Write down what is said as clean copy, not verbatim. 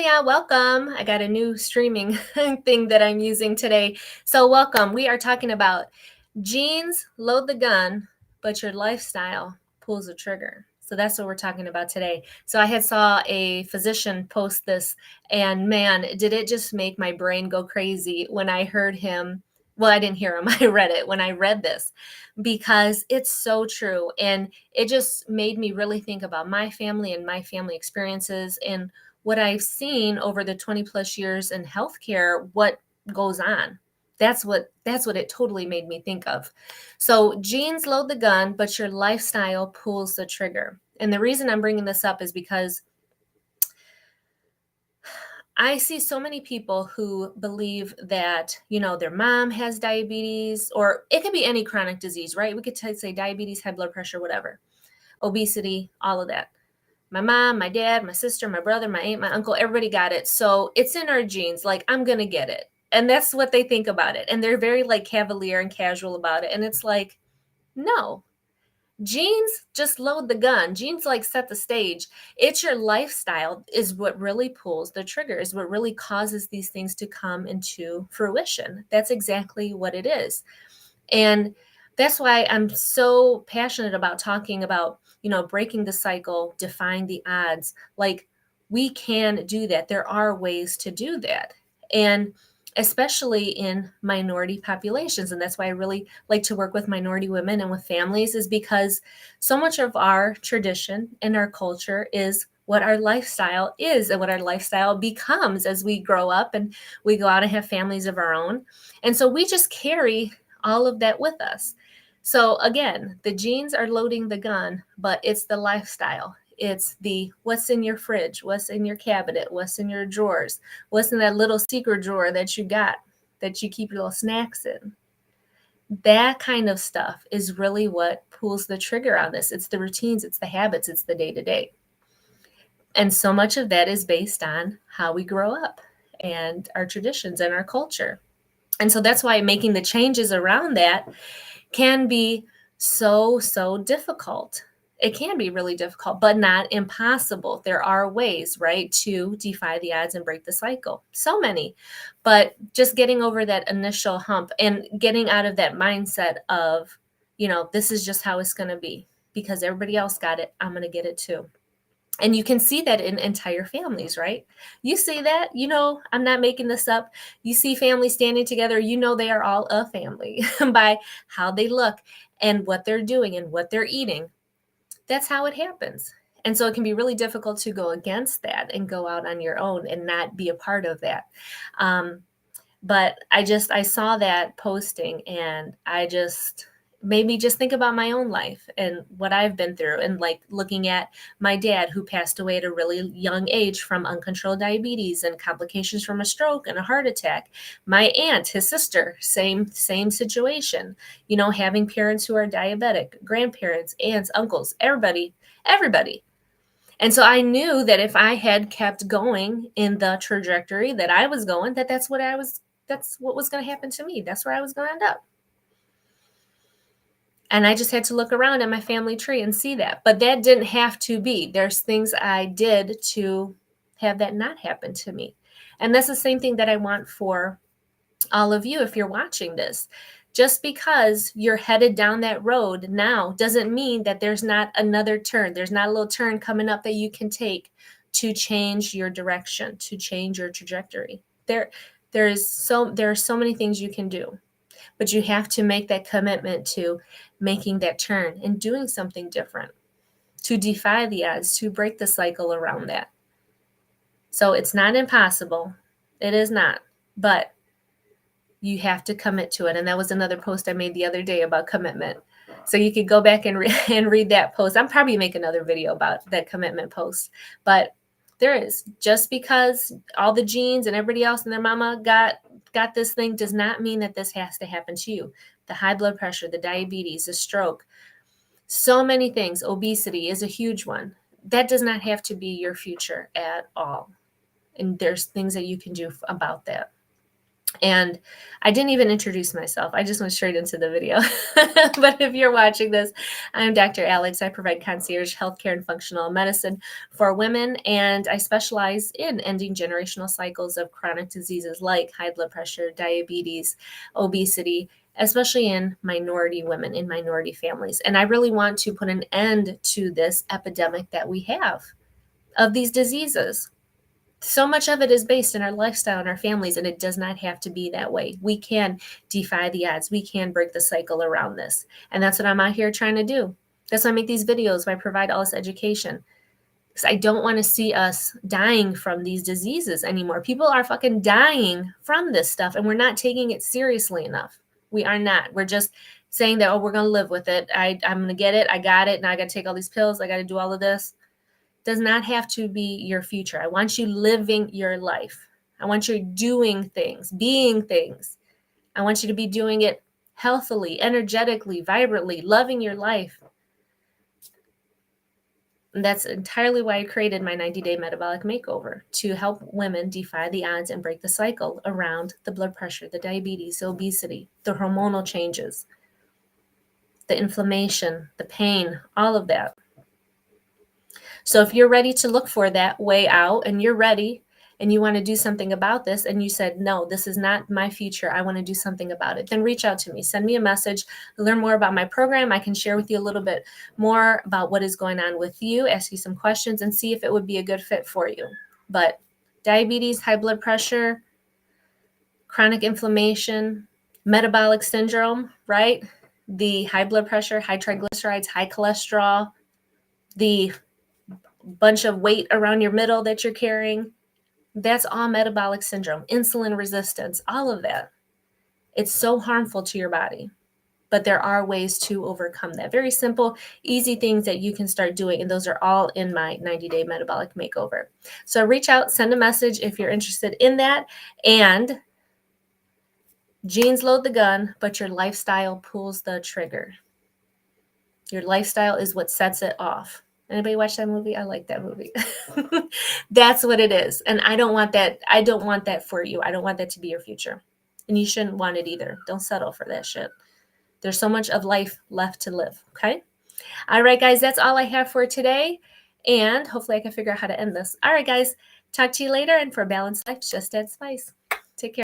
Leah, welcome. I got a new streaming thing that I'm using today. So, welcome. We are talking about genes load the gun, but your lifestyle pulls the trigger. So that's what we're talking about today. So I had saw a physician post this, and man, did it just make my brain go crazy when I heard him. Well, I didn't hear him. I read it when I read this because it's so true. And it just made me really think about my family and my family experiences and what I've seen over the 20 plus years in healthcare, what goes on. That's what it totally made me think of. So genes load the gun, but your lifestyle pulls the trigger. And the reason I'm bringing this up is because I see so many people who believe that, their mom has diabetes, or it could be any chronic disease, right? We could say diabetes, high blood pressure, whatever, obesity, all of that. My mom, my dad, my sister, my brother, my aunt, my uncle, everybody got it. So it's in our genes. Like, I'm going to get it. And that's what they think about it. And they're very like cavalier and casual about it. And it's like, no, genes just load the gun. Genes like set the stage. It's your lifestyle is what really pulls the trigger, is what really causes these things to come into fruition. That's exactly what it is. And that's why I'm so passionate about talking about, breaking the cycle, defying the odds. Like, we can do that. There are ways to do that. And especially in minority populations. And that's why I really like to work with minority women and with families, is because so much of our tradition and our culture is what our lifestyle is and what our lifestyle becomes as we grow up and we go out and have families of our own. And so we just carry all of that with us. So again, the genes are loading the gun, but it's the lifestyle. It's the what's in your fridge, what's in your cabinet, what's in your drawers, what's in that little secret drawer that you got that you keep your little snacks in. That kind of stuff is really what pulls the trigger on this. It's the routines, it's the habits, it's the day to day. And so much of that is based on how we grow up and our traditions and our culture. And so that's why making the changes around that can be so difficult. It can be really difficult, but not impossible. There are ways, right, to defy the odds and break the cycle. So many. But just getting over that initial hump and getting out of that mindset of, this is just how it's going to be because everybody else got it. I'm going to get it too. And you can see that in entire families, right? You see that, I'm not making this up. You see families standing together, they are all a family by how they look and what they're doing and what they're eating. That's how it happens. And so it can be really difficult to go against that and go out on your own and not be a part of that. But I saw that posting and I just made me just think about my own life and what I've been through, and like looking at my dad who passed away at a really young age from uncontrolled diabetes and complications from a stroke and a heart attack. My aunt, his sister, same situation, having parents who are diabetic, grandparents, aunts, uncles, everybody. And so I knew that if I had kept going in the trajectory that I was going, that's what was going to happen to me. That's where I was going to end up. And I just had to look around at my family tree and see that. But that didn't have to be. There's things I did to have that not happen to me. And that's the same thing that I want for all of you if you're watching this. Just because you're headed down that road now doesn't mean that there's not another turn. There's not a little turn coming up that you can take to change your direction, to change your trajectory. There are so many things you can do. But you have to make that commitment to making that turn and doing something different, to defy the odds, to break the cycle around that. So it's not impossible. It is not. But you have to commit to it. And that was another post I made the other day about commitment. So you could go back and read that post. I'm probably make another video about that commitment post. But there is, just because all the genes and everybody else and their mama got this thing does not mean that this has to happen to you. The high blood pressure, the diabetes, the stroke, so many things. Obesity is a huge one. That does not have to be your future at all. And there's things that you can do about that. And I didn't even introduce myself. I just went straight into the video. But if you're watching this, I'm Dr. Alex. I provide concierge healthcare and functional medicine for women, and I specialize in ending generational cycles of chronic diseases like high blood pressure, diabetes, obesity, especially in minority women, in minority families. And I really want to put an end to this epidemic that we have of these diseases. So much of it is based in our lifestyle and our families, and it does not have to be that way. We can defy the odds. We can break the cycle around this. And that's what I'm out here trying to do. That's why I make these videos, why I provide all this education. Because I don't want to see us dying from these diseases anymore. People are fucking dying from this stuff, and we're not taking it seriously enough. We are not. We're just saying that, oh, we're going to live with it. I'm going to get it. I got it. Now I got to take all these pills. I got to do all of this. Does not have to be your future. I want you living your life. I want you doing things, being things. I want you to be doing it healthily, energetically, vibrantly, loving your life. And that's entirely why I created my 90-day metabolic makeover, to help women defy the odds and break the cycle around the blood pressure, the diabetes, the obesity, the hormonal changes, the inflammation, the pain, all of that. So if you're ready to look for that way out, and you're ready and you want to do something about this, and you said, no, this is not my future, I want to do something about it, then reach out to me. Send me a message. Learn more about my program. I can share with you a little bit more about what is going on with you, ask you some questions, and see if it would be a good fit for you. But diabetes, high blood pressure, chronic inflammation, metabolic syndrome, right? The high blood pressure, high triglycerides, high cholesterol, the bunch of weight around your middle that you're carrying, that's all metabolic syndrome, insulin resistance, all of that. It's so harmful to your body, but there are ways to overcome that. Very simple, easy things that you can start doing, and those are all in my 90-day metabolic makeover. So reach out, send a message if you're interested in that, and genes load the gun, but your lifestyle pulls the trigger. Your lifestyle is what sets it off. Anybody watch that movie? I like that movie. That's what it is. And I don't want that. I don't want that for you. I don't want that to be your future. And you shouldn't want it either. Don't settle for that shit. There's so much of life left to live. Okay. All right, guys. That's all I have for today. And hopefully I can figure out how to end this. All right, guys. Talk to you later. And for a balanced life, just add spice. Take care.